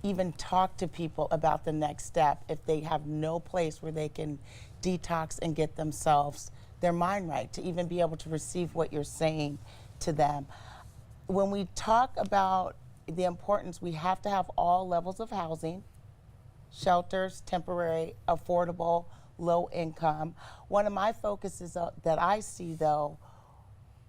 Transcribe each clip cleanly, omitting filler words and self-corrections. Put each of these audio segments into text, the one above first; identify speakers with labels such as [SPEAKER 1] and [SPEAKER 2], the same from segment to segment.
[SPEAKER 1] even talk to people about the next step if they have no place where they can detox and get themselves, their mind right, to even be able to receive what you're saying to them. When we talk about the importance, we have to have all levels of housing, shelters, temporary, affordable, low income. One of my focuses that I see though,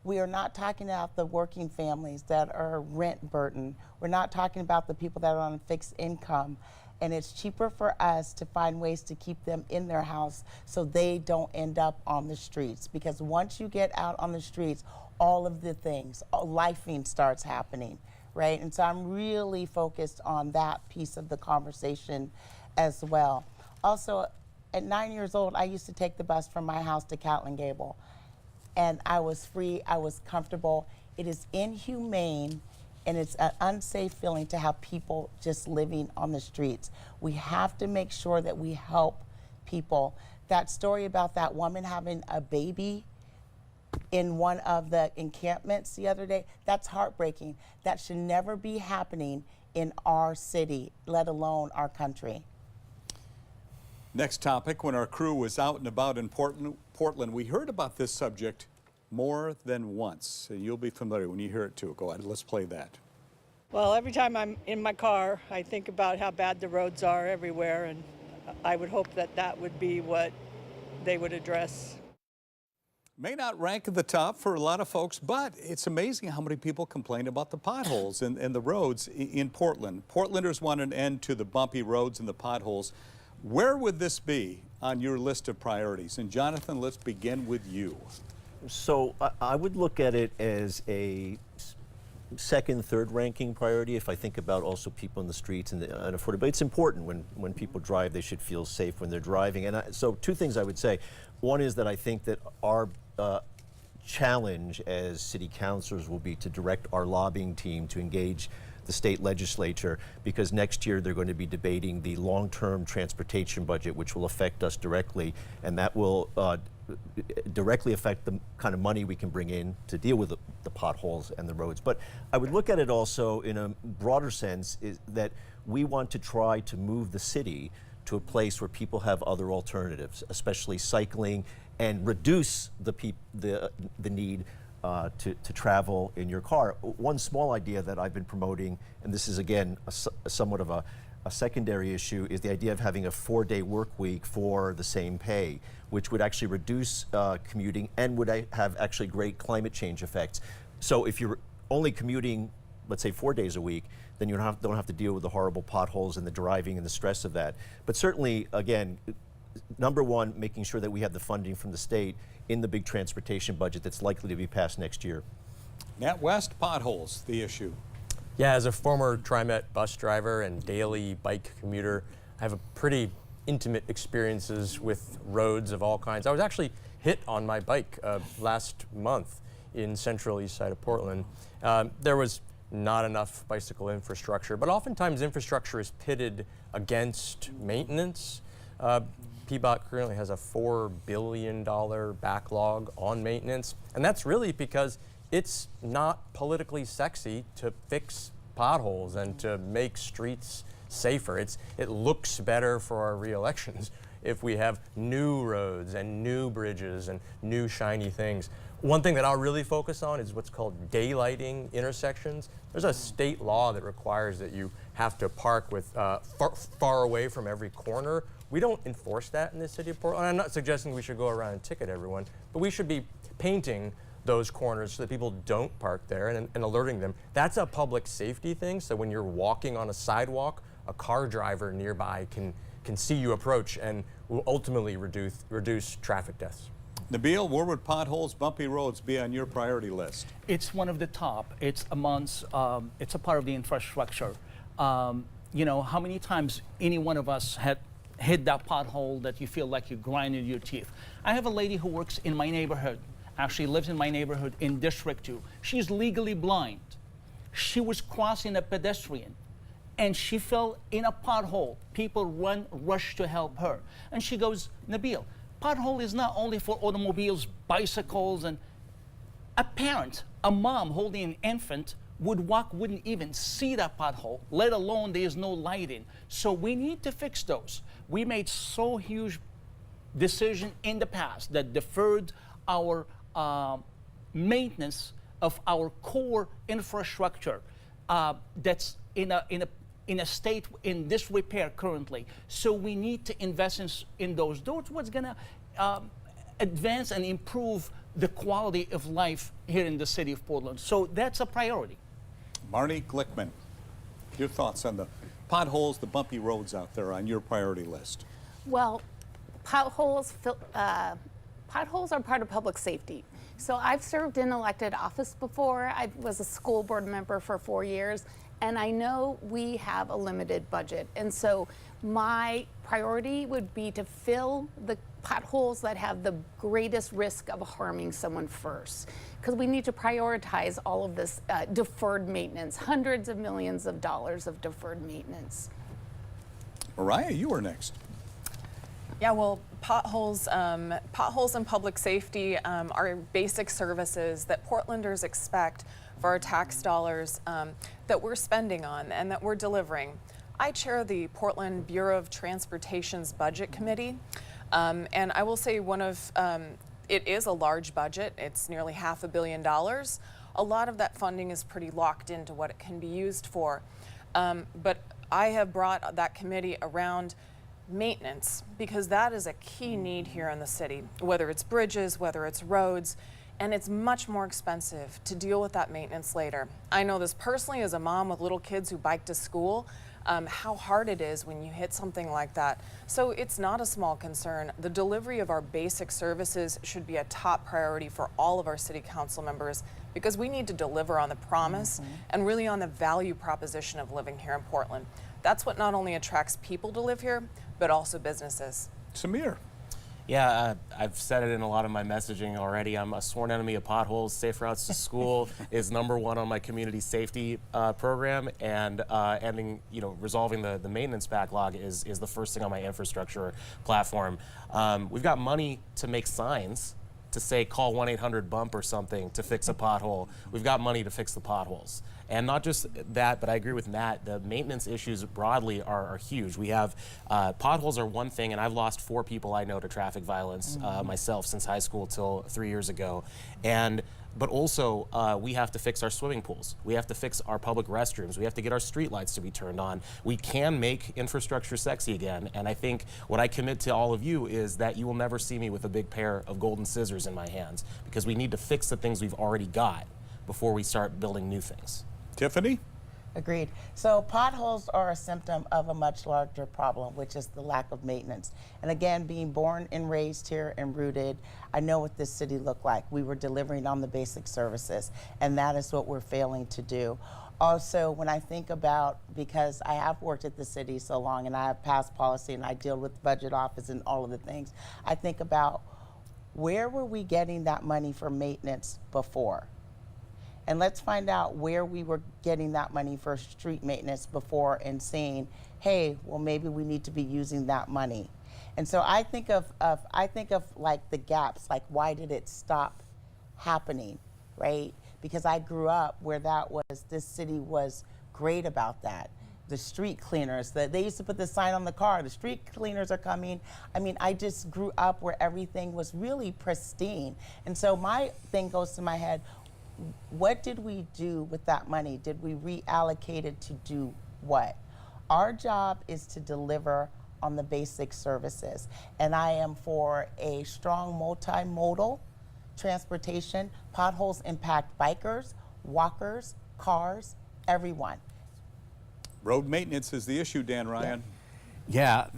[SPEAKER 1] we are not talking about the working families that are rent burden. We're not talking about the people that are on fixed income. And it's cheaper for us to find ways to keep them in their house so they don't end up on the streets. Because once you get out on the streets, all of the things, lifing starts happening, right? And so I'm really focused on that piece of the conversation as well. Also, at 9 years old, I used to take the bus from my house to Catlin Gable. And I was free, I was comfortable. It is inhumane and it's an unsafe feeling to have people just living on the streets. We have to make sure that we help people. That story about that woman having a baby in one of the encampments the other day, that's heartbreaking. That should never be happening in our city, let alone our country.
[SPEAKER 2] Next topic, when our crew was out and about in Portland, we heard about this subject more than once. And you'll be familiar when you hear it too. Go ahead, let's play that.
[SPEAKER 3] Well, every time I'm in my car, I think about how bad the roads are everywhere, and I would hope that that would be what they would address.
[SPEAKER 2] May not rank at the top for a lot of folks, but it's amazing how many people complain about the potholes and the roads in Portland. Portlanders want an end to the bumpy roads and the potholes. Where would this be on your list of priorities? And Jonathan, let's begin with you.
[SPEAKER 4] So I would look at it as a second, third ranking priority if I think about also people in the streets and affordability. It's important when people drive, they should feel safe when they're driving. And so two things I would say. One is that I think that our challenge as city councilors will be to direct our lobbying team to engage the state legislature, because next year they're going to be debating the long-term transportation budget, which will affect us directly, and that will directly affect the kind of money we can bring in to deal with the potholes and the roads. But I would look at it also in a broader sense, is that we want to try to move the city to a place where people have other alternatives, especially cycling, and reduce the need to travel in your car. One small idea that I've been promoting, and this is again somewhat of a secondary issue, is the idea of having a 4-day work week for the same pay, which would actually reduce commuting and would have actually great climate change effects. So if you're only commuting, let's say 4 days a week, then you don't have to deal with the horrible potholes and the driving and the stress of that. But certainly, again, number one, making sure that we have the funding from the state in the big transportation budget that's likely to be passed next year.
[SPEAKER 2] Matt West, potholes, the issue.
[SPEAKER 5] Yeah, as a former TriMet bus driver and daily bike commuter, I have a pretty intimate experiences with roads of all kinds. I was actually hit on my bike last month in central east side of Portland. There was not enough bicycle infrastructure, but oftentimes infrastructure is pitted against maintenance. PBOT currently has a $4 billion backlog on maintenance, and that's really because it's not politically sexy to fix potholes and to make streets safer. It looks better for our re-elections if we have new roads and new bridges and new shiny things. One thing that I'll really focus on is what's called daylighting intersections. There's a state law that requires that you have to park with far away from every corner. We don't enforce that in the city of Portland. I'm not suggesting we should go around and ticket everyone, but we should be painting those corners so that people don't park there and alerting them. That's a public safety thing, so when you're walking on a sidewalk, a car driver nearby can see you approach and will ultimately reduce traffic deaths.
[SPEAKER 2] Nabil, where would potholes, bumpy roads be on your priority list?
[SPEAKER 6] It's one of the top. It's amongst, it's a part of the infrastructure. You know, how many times any one of us had hit that pothole that you feel like you're grinding your teeth? I have a lady who works in my neighborhood, actually lives in my neighborhood in District 2. She's legally blind. She was crossing a pedestrian and she fell in a pothole. People rush to help her. And she goes, Nabil, pothole is not only for automobiles, bicycles, and a parent, a mom holding an infant would walk, wouldn't even see that pothole, let alone there's no lighting. So we need to fix those. We made so huge decision in the past that deferred our maintenance of our core infrastructure that's in a state in disrepair currently. So we need to invest in those. Those what's gonna advance and improve the quality of life here in the city of Portland. So that's a priority.
[SPEAKER 2] Marnie Glickman, your thoughts on the potholes, the bumpy roads out there on your priority list?
[SPEAKER 7] Well, potholes are part of public safety. So I've served in elected office before. I was a school board member for 4 years, and I know we have a limited budget. And so my priority would be to fill the potholes that have the greatest risk of harming someone first, because we need to prioritize all of this deferred maintenance, hundreds of millions of dollars of deferred maintenance.
[SPEAKER 2] Mariah, you were next.
[SPEAKER 8] Yeah, well, potholes and public safety are basic services that Portlanders expect for our tax dollars that we're spending on and that we're delivering. I chair the Portland Bureau of Transportation's Budget Committee, and I will say it is a large budget. It's nearly $500 million. A lot of that funding is pretty locked into what it can be used for. But I have brought that committee around maintenance, because that is a key need here in the city, whether it's bridges, whether it's roads, and it's much more expensive to deal with that maintenance later. I know this personally as a mom with little kids who bike to school, how hard it is when you hit something like that. So it's not a small concern. The delivery of our basic services should be a top priority for all of our city council members, because we need to deliver on the promise and really on the value proposition of living here in Portland. That's what not only attracts people to live here, but also businesses.
[SPEAKER 2] Samir.
[SPEAKER 9] Yeah, I've said it in a lot of my messaging already. I'm a sworn enemy of potholes. Safe routes to school is #1 on my community safety program, and resolving the maintenance backlog is the first thing on my infrastructure platform. We've got money to make signs to say call 1-800-BUMP or something to fix a pothole. We've got money to fix the potholes. And not just that, but I agree with Matt, the maintenance issues broadly are huge. We have, potholes are one thing, and I've lost 4 people I know to traffic violence myself since high school till 3 years ago. But also, we have to fix our swimming pools. We have to fix our public restrooms. We have to get our streetlights to be turned on. We can make infrastructure sexy again. And I think what I commit to all of you is that you will never see me with a big pair of golden scissors in my hands, because we need to fix the things we've already got before we start building new things.
[SPEAKER 2] Tiffany?
[SPEAKER 1] Agreed. So potholes are a symptom of a much larger problem, which is the lack of maintenance. And again, being born and raised here and rooted, I know what this city looked like. We were delivering on the basic services, and that is what we're failing to do. Also, when I think about, because I have worked at the city so long and I have passed policy and I deal with the budget office and all of the things, I think about where were we getting that money for maintenance before? And let's find out where we were getting that money for street maintenance before and saying, hey, well, maybe we need to be using that money. And so I think of like the gaps, like why did it stop happening, right? Because I grew up where this city was great about that. The street cleaners, they used to put the sign on the car, the street cleaners are coming. I mean, I just grew up where everything was really pristine. And so my thing goes to my head, what did we do with that money? Did we reallocate it to do what? Our job is to deliver on the basic services. And I am for a strong multimodal transportation. Potholes impact bikers, walkers, cars, everyone.
[SPEAKER 2] Road maintenance is the issue, Dan Ryan.
[SPEAKER 10] Yeah,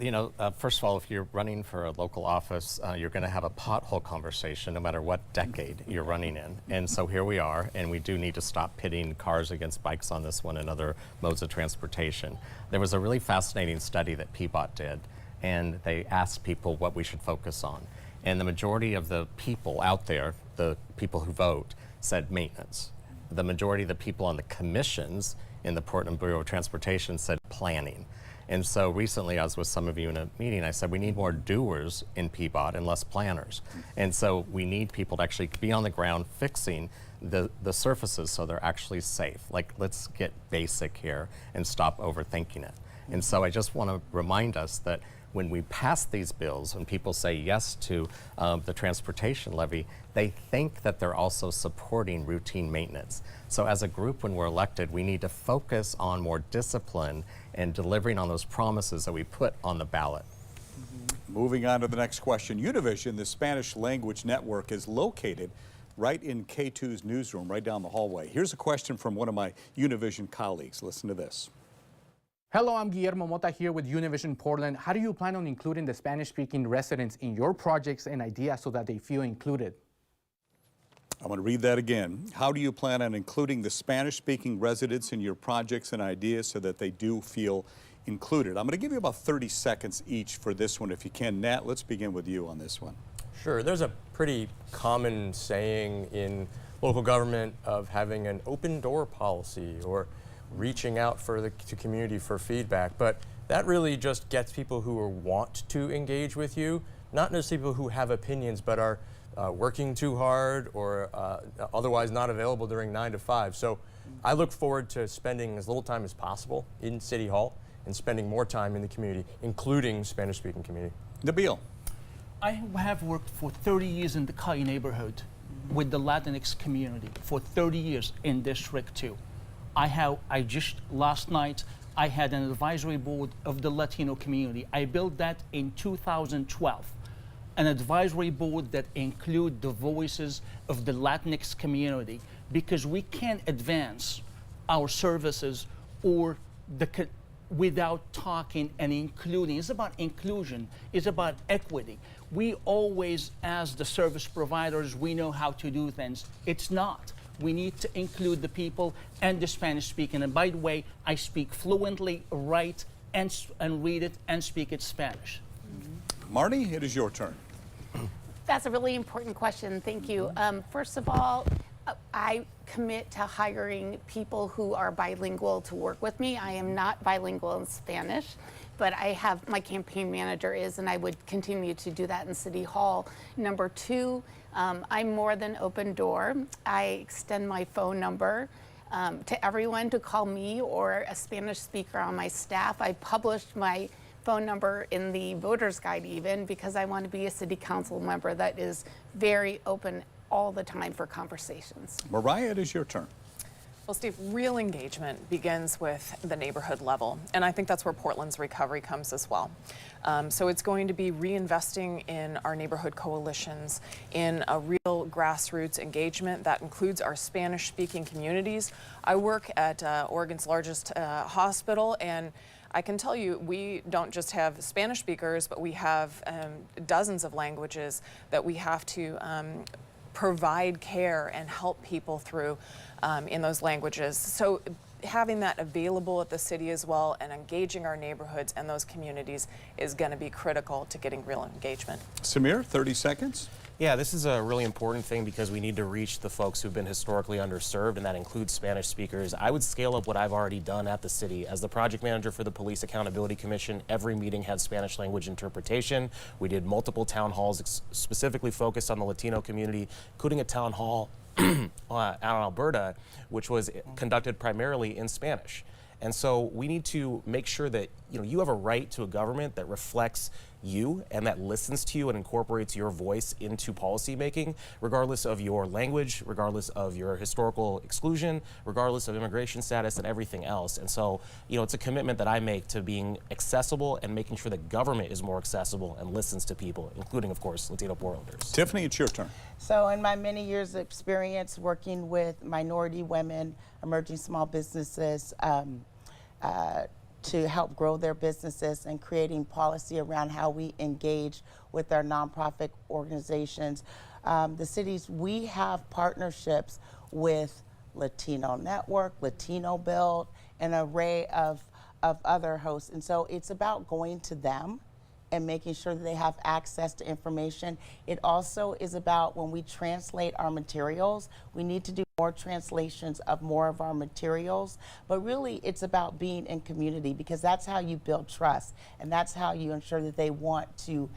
[SPEAKER 10] first of all, if you're running for a local office, you're going to have a pothole conversation no matter what decade you're running in. And so here we are, and we do need to stop pitting cars against bikes on this one and other modes of transportation. There was a really fascinating study that PBOT did, and they asked people what we should focus on. And the majority of the people out there, the people who vote, said maintenance. The majority of the people on the commissions in the Portland Bureau of Transportation said planning. And so recently I was with some of you in a meeting, I said we need more doers in PBOT and less planners. And so we need people to actually be on the ground fixing the surfaces so they're actually safe. Like, let's get basic here and stop overthinking it. And so I just want to remind us that when we pass these bills, when people say yes to the transportation levy, they think that they're also supporting routine maintenance. So as a group, when we're elected, we need to focus on more discipline and delivering on those promises that we put on the ballot.
[SPEAKER 2] Moving on to the next question. Univision, the Spanish language network, is located right in KATU's newsroom, right down the hallway. Here's a question from one of my Univision colleagues. Listen to this.
[SPEAKER 11] Hello, I'm Guillermo Mota here with Univision Portland. How do you plan on including the Spanish-speaking residents in your projects and ideas so that they feel included?
[SPEAKER 2] I'm going to read that again. How do you plan on including the Spanish-speaking residents in your projects and ideas so that they do feel included? I'm going to give you about 30 seconds each for this one if you can. Nat, let's begin with you on this one.
[SPEAKER 5] Sure. There's a pretty common saying in local government of having an open door policy or reaching out to community for feedback, but that really just gets people who want to engage with you, not necessarily people who have opinions but are working too hard or otherwise not available during 9 to 5. So I look forward to spending as little time as possible in City Hall and spending more time in the community, including Spanish-speaking community.
[SPEAKER 2] Nabil.
[SPEAKER 6] I have worked for 30 years in the KATU neighborhood with the Latinx community for 30 years in District 2. Last night, I had an advisory board of the Latino community. I built that in 2012. An advisory board that include the voices of the Latinx community, because we can't advance our services or without talking and including. It's about inclusion, it's about equity. We always, as the service providers, we know how to do things. It's not. We need to include the people and the Spanish speaking. And by the way, I speak fluently, write and read it and speak it Spanish.
[SPEAKER 2] Marty, it is your turn.
[SPEAKER 7] That's a really important question. Thank you. First of all, I commit to hiring people who are bilingual to work with me. I am not bilingual in Spanish, but my campaign manager is, and I would continue to do that in City Hall. Number two, I'm more than open door. I extend my phone number to everyone to call me or a Spanish speaker on my staff. I published my phone number in the voter's guide even because I want to be a city council member that is very open all the time for conversations.
[SPEAKER 2] Mariah, it is your turn.
[SPEAKER 8] Well, Steve, real engagement begins with the neighborhood level, and I think that's where Portland's recovery comes as well. So it's going to be reinvesting in our neighborhood coalitions, in a real grassroots engagement that includes our Spanish-speaking communities. I work at Oregon's largest hospital, and I can tell you, we don't just have Spanish speakers, but we have dozens of languages that we have to provide care and help people through in those languages. So having that available at the city as well and engaging our neighborhoods and those communities is going to be critical to getting real engagement.
[SPEAKER 2] Samir, 30 seconds.
[SPEAKER 9] Yeah, this is a really important thing because we need to reach the folks who've been historically underserved, and that includes Spanish speakers. I would scale up what I've already done at the city. As the project manager for the Police Accountability Commission, every meeting had Spanish language interpretation. We did multiple town halls specifically focused on the Latino community, including a town hall out in Alberta, which was conducted primarily in Spanish. And so we need to make sure that you have a right to a government that reflects you and that listens to you and incorporates your voice into policy making, regardless of your language, regardless of your historical exclusion, regardless of immigration status and everything else. And so, it's a commitment that I make to being accessible and making sure that government is more accessible and listens to people, including, of course, Latino Portlanders.
[SPEAKER 2] Tiffany, it's your turn.
[SPEAKER 1] So in my many years of experience working with minority women, emerging small businesses, to help grow their businesses and creating policy around how we engage with our nonprofit organizations. The cities, we have partnerships with Latino Network, Latino Build, an array of other hosts. And so it's about going to them and making sure that they have access to information. It also is about when we translate our materials, we need to do more translations of more of our materials, but really it's about being in community, because that's how you build trust and that's how you ensure that they want to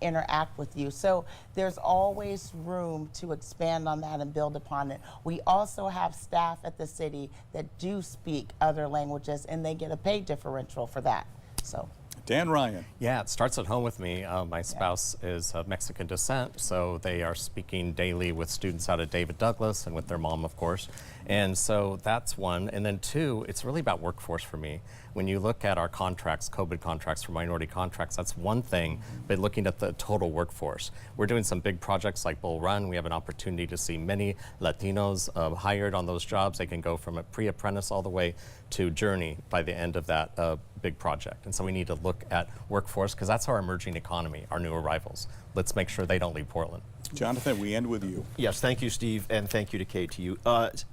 [SPEAKER 1] interact with you. So there's always room to expand on that and build upon it. We also have staff at the city that do speak other languages, and they get a pay differential for that. So.
[SPEAKER 2] Dan Ryan.
[SPEAKER 10] Yeah, it starts at home with me. My spouse is of Mexican descent, so they are speaking daily with students out of David Douglas and with their mom, of course. And so that's one. And then two, it's really about workforce for me. When you look at our contracts, COVID contracts for minority contracts, that's one thing, but looking at the total workforce. We're doing some big projects like Bull Run. We have an opportunity to see many Latinos hired on those jobs. They can go from a pre-apprentice all the way to Journey by the end of that big project. And so we need to look at workforce, because that's our emerging economy, our new arrivals. Let's make sure they don't leave Portland.
[SPEAKER 2] Jonathan, we end with you.
[SPEAKER 4] Yes, thank you, Steve, and thank you to KATU.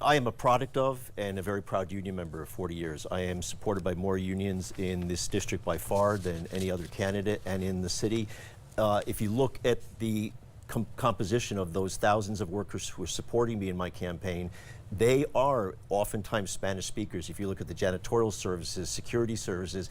[SPEAKER 4] I am a product of and a very proud union member of 40 years. I am supported by more unions in this district by far than any other candidate, and in the city. If you look at the composition of those thousands of workers who are supporting me in my campaign, they are oftentimes Spanish speakers. If you look at the janitorial services, security services,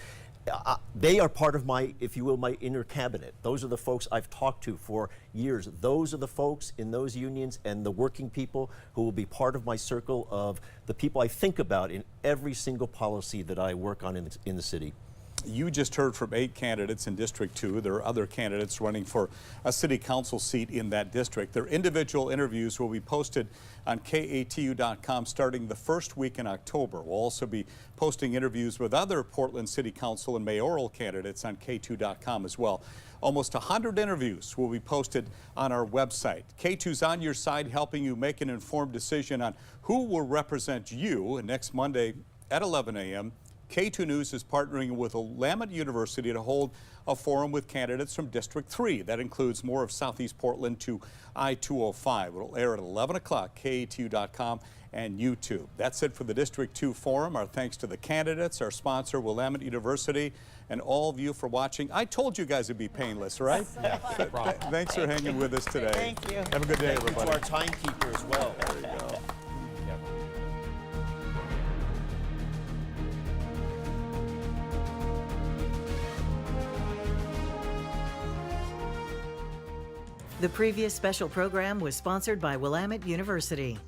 [SPEAKER 4] they are part of my, if you will, my inner cabinet. Those are the folks I've talked to for years. Those are the folks in those unions and the working people who will be part of my circle of the people I think about in every single policy that I work on in the city.
[SPEAKER 2] You just heard from 8 candidates in District 2. There are other candidates running for a city council seat in that district. Their individual interviews will be posted on KATU.com starting the first week in October. We'll also be posting interviews with other Portland City Council and mayoral candidates on KATU.com as well. Almost 100 interviews will be posted on our website. KATU's on your side, helping you make an informed decision on who will represent you. And next Monday at 11 a.m., KATU News is partnering with Willamette University to hold a forum with candidates from District 3. That includes more of Southeast Portland to I-205. It'll air at 11 o'clock, KATU.com and YouTube. That's it for the District 2 Forum. Our thanks to the candidates, our sponsor, Willamette University, and all of you for watching. I told you guys it'd be painless, right? Thanks for hanging with us today.
[SPEAKER 1] Thank you.
[SPEAKER 2] Have a good day, everybody.
[SPEAKER 4] To our timekeeper as well.
[SPEAKER 2] There you go.
[SPEAKER 12] The previous special program was sponsored by Willamette University.